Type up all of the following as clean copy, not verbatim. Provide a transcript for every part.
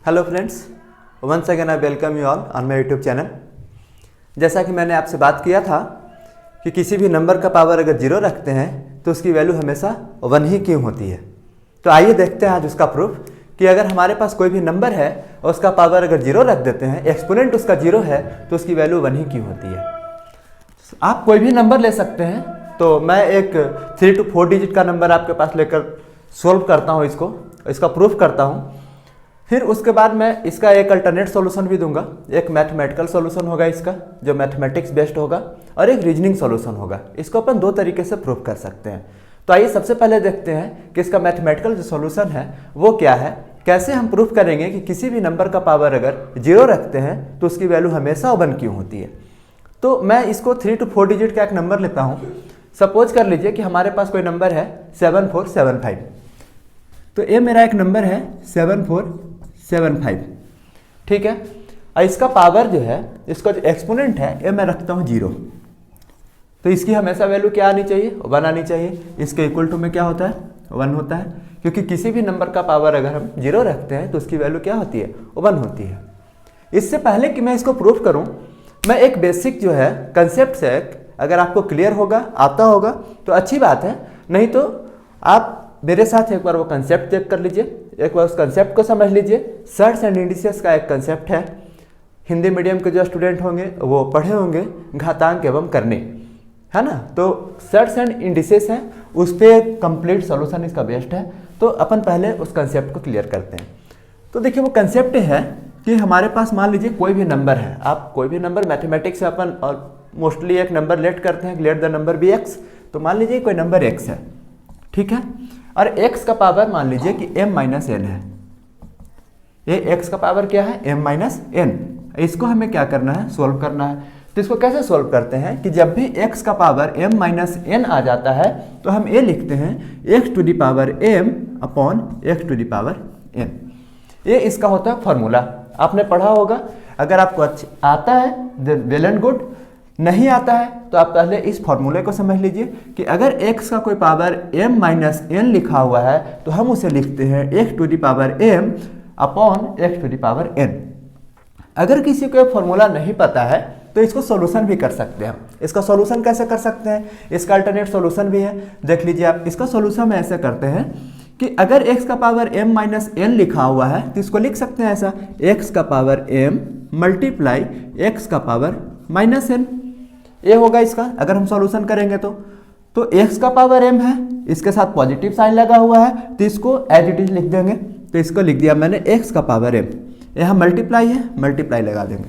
Hello friends, once again I welcome you all on my YouTube channel. जैसा कि मैंने आपसे बात किया था कि किसी भी नंबर का पावर अगर जीरो रखते हैं तो उसकी वैल्यू हमेशा वन ही क्यों होती है। तो आइए देखते हैं आज उसका प्रूफ कि अगर हमारे पास कोई भी नंबर है और उसका पावर अगर जीरो रख देते हैं, एक्सपोनेंट उसका जीरो है, तो उसकी वैल्यू वन ही क्यों होती है। आप कोई भी नंबर ले सकते हैं, तो मैं एक 3 to 4 डिजिट का नंबर आपके पास लेकर सोल्व करता हूँ, इसका प्रूफ करता हूँ। फिर उसके बाद मैं इसका एक अल्टरनेट सॉल्यूशन भी दूंगा। एक मैथमेटिकल सॉल्यूशन होगा इसका, जो मैथमेटिक्स बेस्ड होगा, और एक रीजनिंग सॉल्यूशन होगा। इसको अपन दो तरीके से प्रूफ कर सकते हैं। तो आइए सबसे पहले देखते हैं कि इसका मैथमेटिकल जो सॉल्यूशन है वो क्या है, कैसे हम प्रूफ करेंगे कि किसी भी नंबर का पावर अगर जीरो रखते हैं तो उसकी वैल्यू हमेशा वन क्यों होती है। तो मैं इसको 3 to 4 डिजिट का एक नंबर लेता हूँ। सपोज कर लीजिए कि हमारे पास कोई नंबर है 7475। तो ये मेरा एक नंबर है 7475, ठीक है। और इसका पावर जो है, इसका जो एक्सपोनेंट है, ये मैं रखता हूँ जीरो। तो इसकी हमेशा वैल्यू क्या आनी चाहिए, वन आनी चाहिए। इसके इक्वल टू में क्या होता है, वन होता है, क्योंकि किसी भी नंबर का पावर अगर हम जीरो रखते हैं तो उसकी वैल्यू क्या होती है, वन होती है। इससे पहले कि मैं इसको प्रूफ करूँ, मैं एक बेसिक जो है कंसेप्ट से, अगर आपको क्लियर होगा, आता होगा तो अच्छी बात है, नहीं तो आप मेरे साथ एक बार वो कंसेप्ट चेक कर लीजिए, एक बार उस कंसेप्ट को समझ लीजिए। सर्ट्स एंड इंडिसेस का एक कंसेप्ट है, हिंदी मीडियम के जो स्टूडेंट होंगे वो पढ़े होंगे, घातांक एवं करने, है ना। तो सर्ट्स एंड इंडिसेस है, उस पर कंप्लीट सॉल्यूशन इसका बेस्ट है। तो अपन पहले उस कंसेप्ट को क्लियर करते हैं। तो देखिए, वो कंसेप्ट है कि हमारे पास मान लीजिए कोई भी नंबर है। आप कोई भी नंबर, मैथमेटिक्स से अपन और मोस्टली एक नंबर लेट करते हैं, let the number be x. तो मान लीजिए कोई नंबर एक्स है, ठीक है, और x का पावर मान लीजिए कि m-n है। ये x का पावर क्या है, m-n। इसको हमें क्या करना है, सोल्व करना है। तो इसको कैसे सोल्व करते हैं कि जब भी x का पावर m-n आ जाता है तो हम ये लिखते हैं x to the power m upon x to the power n। ये इसका होता है फॉर्मूला, आपने पढ़ा होगा। अगर आपको आता है देन वेल एंड गुड, नहीं आता है तो आप पहले इस फॉर्मूले को समझ लीजिए कि अगर x का कोई पावर m-n लिखा हुआ है तो हम उसे लिखते हैं x to the power m upon x to the power n। अगर किसी को फॉर्मूला नहीं पता है तो इसको सॉल्यूशन भी कर सकते हैं। इसका सॉल्यूशन कैसे कर सकते हैं, इसका अल्टरनेट सॉल्यूशन भी है, देख लीजिए आप। इसका सॉल्यूशन ऐसे करते हैं कि अगर x का पावर m-n लिखा हुआ है तो इसको लिख सकते हैं ऐसा, x का पावर m मल्टीप्लाई x का पावर -n। ये होगा इसका, अगर हम सॉल्यूशन करेंगे तो x का पावर m है, इसके साथ पॉजिटिव साइन लगा हुआ है, तो इसको एज इट इज लिख देंगे। तो इसको लिख दिया मैंने x का पावर m, यहाँ मल्टीप्लाई है, मल्टीप्लाई लगा देंगे।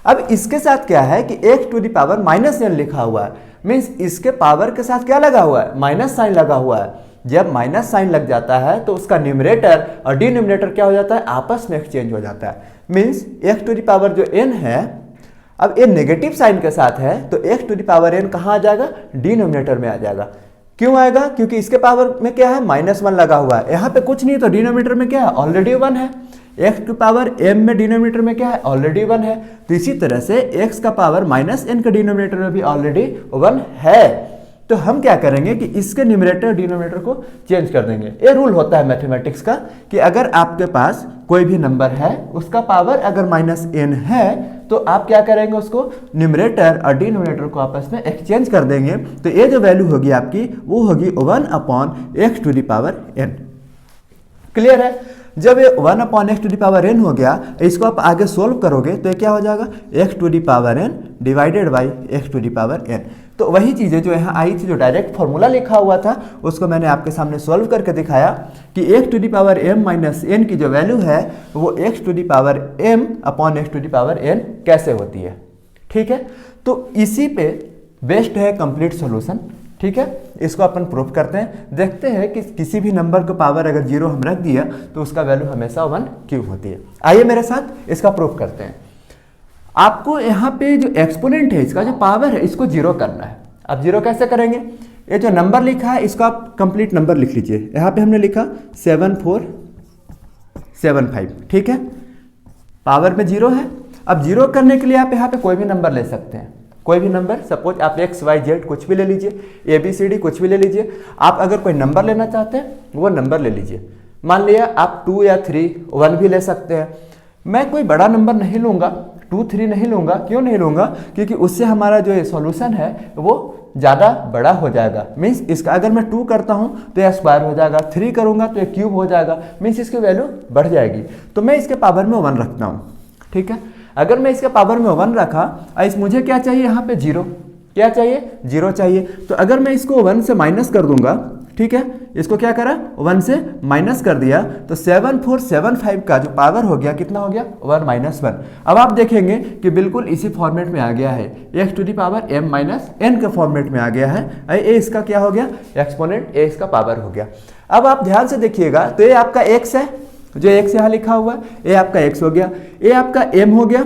अब इसके साथ क्या है कि x to the power -n लिखा हुआ है, मीन्स इसके पावर के साथ क्या लगा हुआ है, माइनस साइन लगा हुआ है। जब माइनस साइन लग जाता है तो उसका न्यूमरेटर और डिनोमिनेटर क्या हो जाता है, आपस में एक्सचेंज हो जाता है। Means x to the power जो n है, अब ये नेगेटिव साइन के साथ है तो x to the power n कहाँ आ जाएगा, डिनोमिनेटर में आ जाएगा। क्यों आएगा, क्योंकि इसके पावर में क्या है, -1 लगा हुआ है, यहाँ पे कुछ नहीं, तो डिनोमिनेटर में क्या है, ऑलरेडी 1 है। x टू पावर m में डिनोमिनेटर में क्या है, ऑलरेडी 1 है। तो इसी तरह से x का पावर -n के डिनोमिनेटर में भी ऑलरेडी 1 है। तो हम क्या करेंगे कि इसके न्यूमरेटर डिनोमिनेटर को चेंज कर देंगे। ये रूल होता है मैथमेटिक्स का कि अगर आपके पास कोई भी नंबर है, उसका पावर अगर -n है, तो आप क्या करेंगे, उसको न्यूमरेटर और डिनोमिनेटर को आपस में एक्सचेंज कर देंगे। तो ये जो वैल्यू होगी आपकी, वो होगी 1 upon x to the power n। Clear है। जब ये 1 upon x to the power n हो गया, इसको आप आगे सोल्व करोगे तो ये क्या हो जाएगा, x to the power n divided by x to the power n। तो वही चीज़ें जो यहाँ आई थी, जो डायरेक्ट फॉर्मूला लिखा हुआ था, उसको मैंने आपके सामने सॉल्व करके दिखाया कि x to the power m-n की जो वैल्यू है वो x to the power m upon x to the power n कैसे होती है, ठीक है। तो इसी पे बेस्ड है कंप्लीट सॉल्यूशन, ठीक है। इसको अपन प्रूफ करते हैं, देखते हैं कि किसी भी नंबर का पावर अगर जीरो हम रख दिया तो उसका वैल्यू हमेशा 1 क्यों होती है। आइए मेरे साथ इसका प्रूफ करते हैं। आपको यहाँ पे जो एक्सपोनेंट है, इसका जो पावर है, इसको जीरो करना है। अब जीरो कैसे करेंगे, ये जो नंबर लिखा है इसको आप कंप्लीट नंबर लिख लीजिए। यहाँ पे हमने लिखा 7475, ठीक है, पावर में जीरो है। अब जीरो करने के लिए आप यहाँ पे कोई भी नंबर ले सकते हैं, कोई भी नंबर, सपोज आप x y z कुछ भी ले लीजिए, ABCD कुछ भी ले लीजिए। आप अगर कोई नंबर लेना चाहते हैं वो नंबर ले लीजिए। मान लिया आप 2 या 3, 1 भी ले सकते हैं। मैं कोई बड़ा नंबर नहीं लूँगा, 2, 3 नहीं लूँगा। क्यों नहीं लूँगा? क्योंकि उससे हमारा जो सॉल्यूशन है वो ज़्यादा बड़ा हो जाएगा। मीन्स इसका अगर मैं 2 करता हूँ तो यह स्क्वायर हो जाएगा, 3 करूँगा तो यह क्यूब हो जाएगा, मीन्स इसकी वैल्यू बढ़ जाएगी। तो मैं इसके पावर में 1 रखता हूँ, ठीक है। अगर मैं इसके पावर में 1 रखा, मुझे क्या चाहिए यहाँ पे 0, क्या चाहिए? 0 चाहिए। तो अगर मैं इसको 1 से माइनस कर दूंगा, ठीक है, इसको क्या करा? 1 से माइनस कर दिया, तो 7475 का जो पावर हो गया कितना हो गया? 1 - 1। अब आप देखेंगे कि बिल्कुल इसी फॉर्मेट में आ गया है, x to the power m - n के फॉर्मेट में आ गया है। ए इसका क्या हो गया? एक्सपोनेंट a इसका पावर हो गया। अब आप ध्यान से देखिएगा, तो ये आपका x है, जो x यहाँ लिखा हुआ है, ये आपका x हो गया, ये आपका m हो गया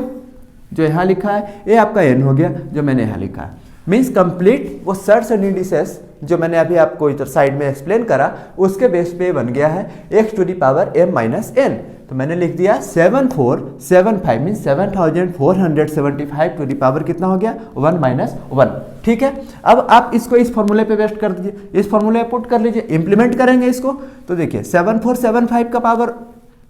जो यहाँ लिखा है, ये आपका n हो गया जो मैंने यहाँ लिखा है। मीन्स कंप्लीट वो सर्च एंड इंडिसेस जो मैंने अभी आपको इधर साइड में एक्सप्लेन करा, उसके बेस पे बन गया है x to the power m - n। तो मैंने लिख दिया 7475 मीन्स 7475 टू दी पावर कितना हो गया? 1 - 1, ठीक है। अब आप इसको इस फॉर्मूले पे वेस्ट कर दीजिए, इस फॉर्मूले पे पुट कर लीजिए, इंप्लीमेंट करेंगे इसको। तो देखिए 7475 का पावर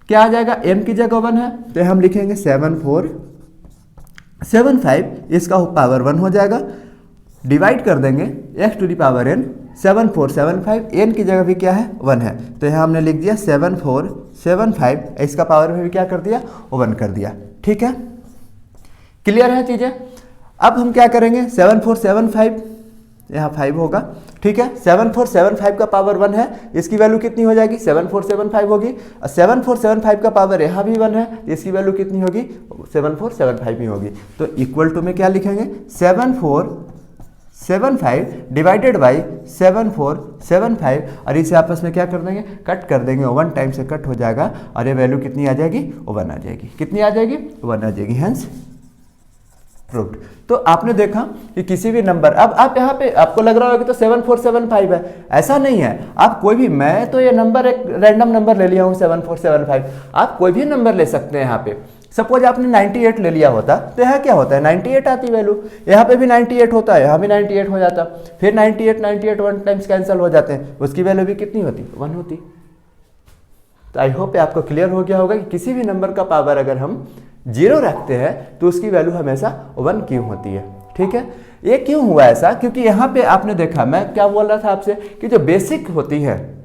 क्या आ जाएगा? m की जगह 1 है, तो हम लिखेंगे 7475, इसका पावर 1 हो जाएगा, डिवाइड कर देंगे x to the power n। 7475 n की जगह भी क्या है? 1 है, तो यहाँ हमने लिख दिया 7475, इसका पावर में भी क्या कर दिया? 1 कर दिया, ठीक है। क्लियर है चीज़ें? अब हम क्या करेंगे? 7475 यहाँ 5 होगा, ठीक है। 7475 का पावर 1 है, इसकी वैल्यू कितनी हो जाएगी? 7475 होगी। और 7475 का पावर यहाँ भी 1 है, इसकी वैल्यू कितनी होगी? 7475 ही होगी। तो इक्वल टू में क्या लिखेंगे? 7475 डिवाइडेड बाई 7475, और इसे आपस में क्या कर देंगे? कट कर देंगे, 1 टाइम से कट हो जाएगा, और ये वैल्यू कितनी आ जाएगी? 1 आ जाएगी। कितनी आ जाएगी? 1 आ जाएगी। Hence proved. तो आपने देखा कि किसी भी नंबर, अब आप यहाँ पे आपको लग रहा होगा कि तो 7475 है, ऐसा नहीं है। आप कोई भी, मैं तो ये नंबर एक रैंडम नंबर ले लिया हूँ 7475, आप कोई भी नंबर ले सकते हैं। यहाँ पे सपोज आपने 98 ले लिया होता, तो यहाँ क्या होता है? 98 आती वैल्यू, यहाँ पे भी 98 होता है, यहाँ भी 98 हो जाता, फिर 98 1 टाइम्स कैंसिल हो जाते हैं, उसकी वैल्यू भी कितनी होती? 1 होती। तो आई होप आपको क्लियर हो गया होगा कि किसी भी नंबर का पावर अगर हम 0 रखते हैं तो उसकी वैल्यू हमेशा 1 क्यों होती है, ठीक है। ये क्यों हुआ ऐसा? क्योंकि यहाँ पे आपने देखा, मैं क्या बोल रहा था आपसे कि जो बेसिक होती है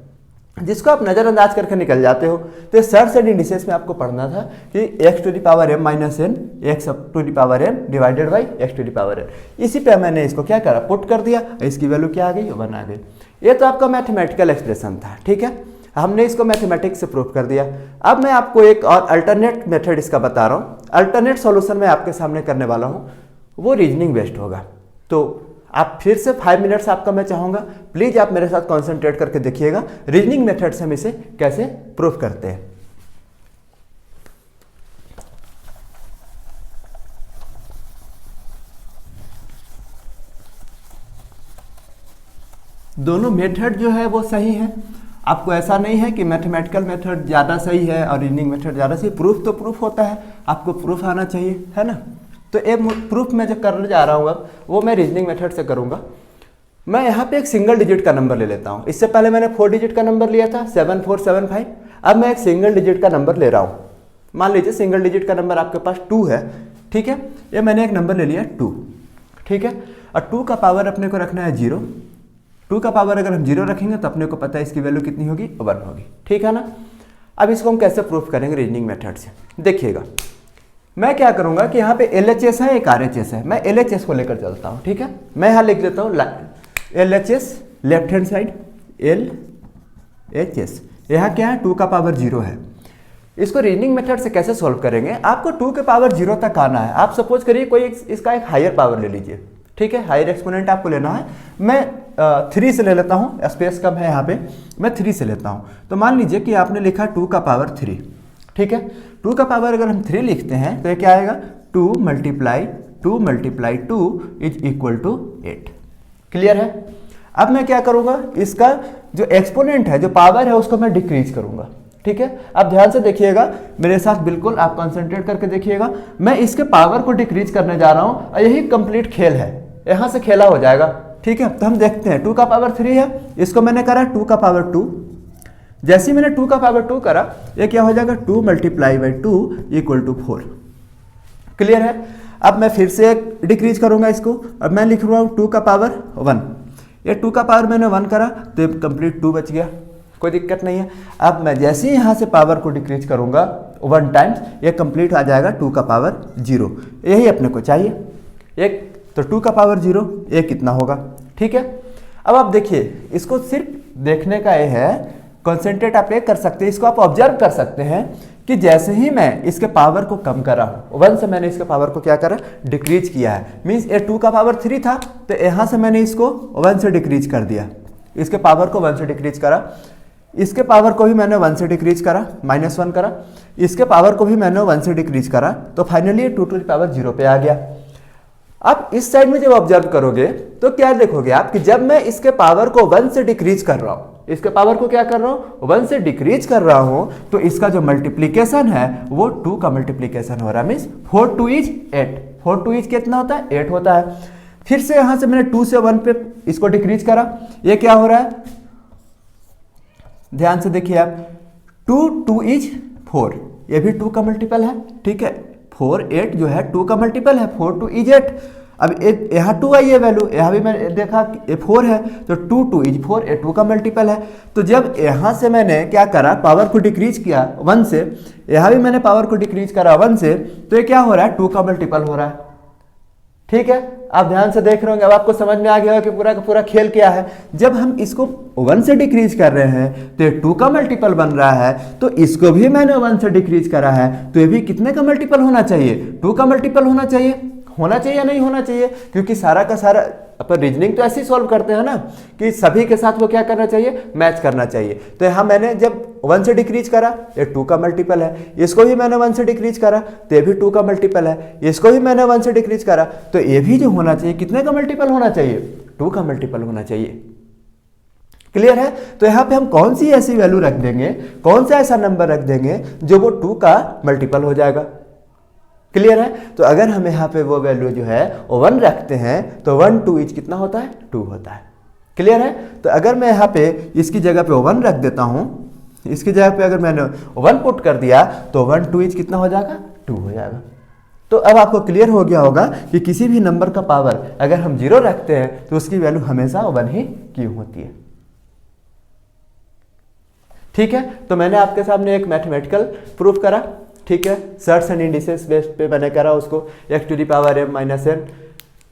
जिसको आप नज़रअंदाज करके निकल जाते हो, तो सर्च एंड इंडिसेस में आपको पढ़ना था कि x to the power m - n, x to the power n divided by x to the power n। इसी पे मैंने इसको क्या करा? पुट कर दिया, इसकी वैल्यू क्या आ गई? 1 आ गई। ये तो आपका मैथमेटिकल एक्सप्रेशन था, ठीक है, हमने इसको मैथमेटिक्स से प्रूव कर दिया। अब मैं आपको एक और अल्टरनेट मेथड इसका बता रहा हूँ, अल्टरनेट सॉल्यूशन मैं आपके सामने करने वाला हूँ, वो रीजनिंग बेस्ड होगा। तो आप फिर से 5 मिनट्स आपका मैं चाहूँगा, प्लीज़ आप मेरे साथ कॉन्सेंट्रेट करके देखिएगा रीजनिंग मेथड से हम इसे कैसे प्रूव करते हैं। दोनों मेथड जो है वो सही है, आपको ऐसा नहीं है कि मैथमेटिकल मेथड ज़्यादा सही है और रीजनिंग मेथड ज़्यादा सही। प्रूफ तो प्रूफ होता है, आपको प्रूफ आना चाहिए, है ना। तो एक प्रूफ मैं जो करने जा रहा हूँ अब, वो मैं रीजनिंग मेथड से करूँगा। मैं यहाँ पे एक सिंगल डिजिट का नंबर ले लेता हूँ। इससे पहले मैंने 4 डिजिट का नंबर लिया था 7475, अब मैं एक सिंगल डिजिट का नंबर ले रहा हूँ। मान लीजिए सिंगल डिजिट का नंबर आपके पास 2 है, ठीक है। ये मैंने एक नंबर ले लिया 2, ठीक है, और 2 का पावर अपने को रखना है 0। 2 का पावर अगर हम 0 रखेंगे तो अपने को पता है इसकी वैल्यू कितनी होगी? 1 होगी, ठीक है ना। अब इसको हम कैसे प्रूफ करेंगे रीजनिंग मेथड से? देखिएगा, मैं क्या करूंगा कि यहाँ पे LHS है, एक RHS है, मैं LHS को लेकर चलता हूँ, ठीक है। मैं यहाँ लिख देता हूँ LHS left hand side, LHS। यहाँ क्या है? 2 का पावर 0 है। इसको रीजनिंग मेथड से कैसे सॉल्व करेंगे? आपको 2 के पावर 0 तक आना है। आप सपोज करिए कोई इसका एक हायर पावर ले लीजिए, ठीक है, हायर एक्सपोनेंट आपको लेना है। मैं 3 से ले लेता हूँ, स्पेस कम है यहाँ पे, मैं 3 से लेता हूँ। तो मान लीजिए कि आपने लिखा 2 का पावर 3, ठीक है। 2 का पावर अगर हम 3 लिखते हैं तो ये क्या आएगा? 2 multiply 2 is equal to 8। Clear है? अब मैं क्या करूँगा, इसका जो एक्सपोनेंट है, जो पावर है, उसको मैं डिक्रीज करूँगा, ठीक है। अब ध्यान से देखिएगा मेरे साथ, बिल्कुल आप कंसंट्रेट करके देखिएगा। मैं इसके पावर को डिक्रीज करने जा रहा हूँ और यही कंप्लीट खेल है, यहाँ से खेला हो जाएगा, ठीक है। तो हम देखते हैं 2 का पावर 3 है, इसको मैंने करा 2 का पावर 2, जैसे ही मैंने 2 का पावर 2 करा, ये क्या हो जाएगा 2 multiply by 2 equal to 4। Clear है। अब मैं फिर से एक डिक्रीज करूंगा इसको। अब मैं लिख रहा हूँ 2 का पावर 1। ये 2 का पावर मैंने 1 करा तो ये कंप्लीट 2 बच गया, कोई दिक्कत नहीं है। अब मैं जैसे ही यहाँ से पावर को डिक्रीज करूंगा 1 टाइम्स, ये कंप्लीट आ जाएगा 2 का पावर 0। यही अपने को चाहिए। एक तो 2 का पावर 0 ये कितना होगा, ठीक है। अब आप देखिए, इसको सिर्फ देखने का ये है, कॉन्सेंट्रेट आप ये कर सकते हैं, इसको आप ऑब्जर्व कर सकते हैं कि जैसे ही मैं इसके पावर को कम करा हूँ, 1 से मैंने इसके पावर को क्या करा, डिक्रीज किया है। मीन्स ये 2 का पावर 3 था तो यहाँ से मैंने इसको 1 से डिक्रीज कर दिया, इसके पावर को 1 से डिक्रीज करा, इसके पावर को भी मैंने 1 से डिक्रीज करा, -1 करा, इसके पावर को भी मैंने 1 से डिक्रीज करा, तो फाइनली 2 टू द पावर 0 पे आ गया। आप इस साइड में जब ऑब्जर्व करोगे तो क्या देखोगे आप कि जब मैं इसके पावर को 1 से डिक्रीज कर रहा हूं, इसके पावर को क्या कर रहा हूं, 1 से डिक्रीज कर रहा हूं, तो इसका जो मल्टीप्लीकेशन है वो 2 का मल्टीप्लीकेशन हो रहा है। मीन्स 4 2 इज 8, 4 2 इज कितना होता है, 8 होता है। फिर से यहां से मैंने 2 से 1 पे इसको डिक्रीज करा, ये क्या हो रहा है, ध्यान से देखिए आप, 2 2 इज 4, ये भी 2 का मल्टीपल है, ठीक है। 4 8 जो है 2 का मल्टीपल है, 4 2 इज 8। अब यहाँ 2 आई है वैल्यू, यहाँ भी मैंने देखा कि 4 है, तो 2 2 इज 4, ये 2 का मल्टीपल है। तो जब यहाँ से मैंने क्या करा, पावर को डिक्रीज किया 1 से, यहाँ भी मैंने पावर को डिक्रीज करा 1 से, तो ये क्या हो रहा है, 2 का मल्टीपल हो रहा है, ठीक है। आप ध्यान से देख रहे होंगे, अब आपको समझ में आ गया होगा कि पूरा का पूरा खेल क्या है। जब हम इसको 1 से डिक्रीज कर रहे हैं तो ये 2 का मल्टीपल बन रहा है, तो इसको भी मैंने 1 से डिक्रीज करा है, तो ये भी कितने का मल्टीपल होना चाहिए, 2 का मल्टीपल होना चाहिए या नहीं होना चाहिए, क्योंकि सारा का सारा अपन रीजनिंग तो ऐसे ही सॉल्व करते हैं ना कि सभी के साथ वो क्या करना चाहिए, मैच करना चाहिए। तो यहाँ मैंने जब 1 से डिक्रीज करा, ये 2 का मल्टीपल है, इसको भी मैंने 1 से डिक्रीज करा तो ये भी 2 का मल्टीपल है, इसको भी मैंने 1 से डिक्रीज करा, तो ये भी जो होना चाहिए कितने का मल्टीपल होना चाहिए, 2 का मल्टीपल होना चाहिए। क्लियर है। तो यहाँ पे हम कौन सी ऐसी वैल्यू रख देंगे, कौन सा ऐसा नंबर रख देंगे जो वो 2 का मल्टीपल हो जाएगा। क्लियर है। तो अगर हम यहाँ पे वो वैल्यू जो है 1 रखते हैं तो 1 2 इज कितना होता है, 2 होता है। क्लियर है। तो अगर मैं यहाँ पे इसकी जगह पे 1 रख देता हूँ, इसकी जगह पे अगर मैंने 1 पुट कर दिया तो 1 2 इज कितना हो जाएगा, 2 हो जाएगा। तो अब आपको क्लियर हो गया होगा कि किसी भी नंबर का पावर अगर हम 0 रखते हैं तो उसकी वैल्यू हमेशा 1 ही क्यों होती है। ठीक है। तो मैंने आपके सामने एक मैथमेटिकल प्रूफ करा, ठीक है, सर्ट्स एंड इंडिसेस बेस पे मैंने करा उसको, x to the power m-n,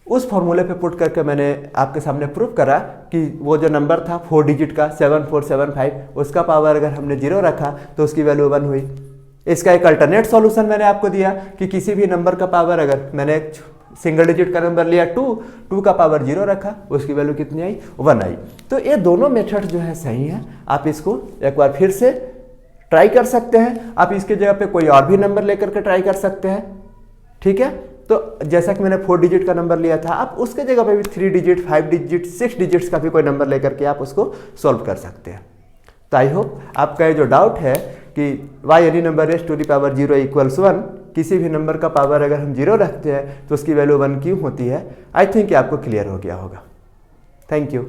उस फॉर्मूले पे पुट करके मैंने आपके सामने प्रूफ करा कि वो जो नंबर था 4 डिजिट का 7475, उसका पावर अगर हमने 0 रखा तो उसकी वैल्यू 1 हुई। इसका एक अल्टरनेट सॉल्यूशन मैंने आपको दिया कि किसी भी नंबर का पावर अगर मैंने एक सिंगल डिजिट का नंबर लिया 2 का पावर 0 रखा, उसकी वैल्यू कितनी आई, 1 आई। तो ये दोनों मेथड जो है सही है। आप इसको एक बार फिर से ट्राई कर सकते हैं, आप इसके जगह पे कोई और भी नंबर लेकर के ट्राई कर सकते हैं। ठीक है। तो जैसा कि मैंने 4 डिजिट का नंबर लिया था, आप उसके जगह पे भी 3 डिजिट 5 डिजिट 6 डिजिट्स का भी कोई नंबर लेकर के आप उसको सॉल्व कर सकते हैं। तो आई होप आपका ये जो डाउट है कि why any number raise to the power 0 equals 1, किसी भी नंबर का पावर अगर हम 0 रखते हैं तो उसकी वैल्यू 1 क्यों होती है, आई थिंक आपको क्लियर हो गया होगा। Thank you.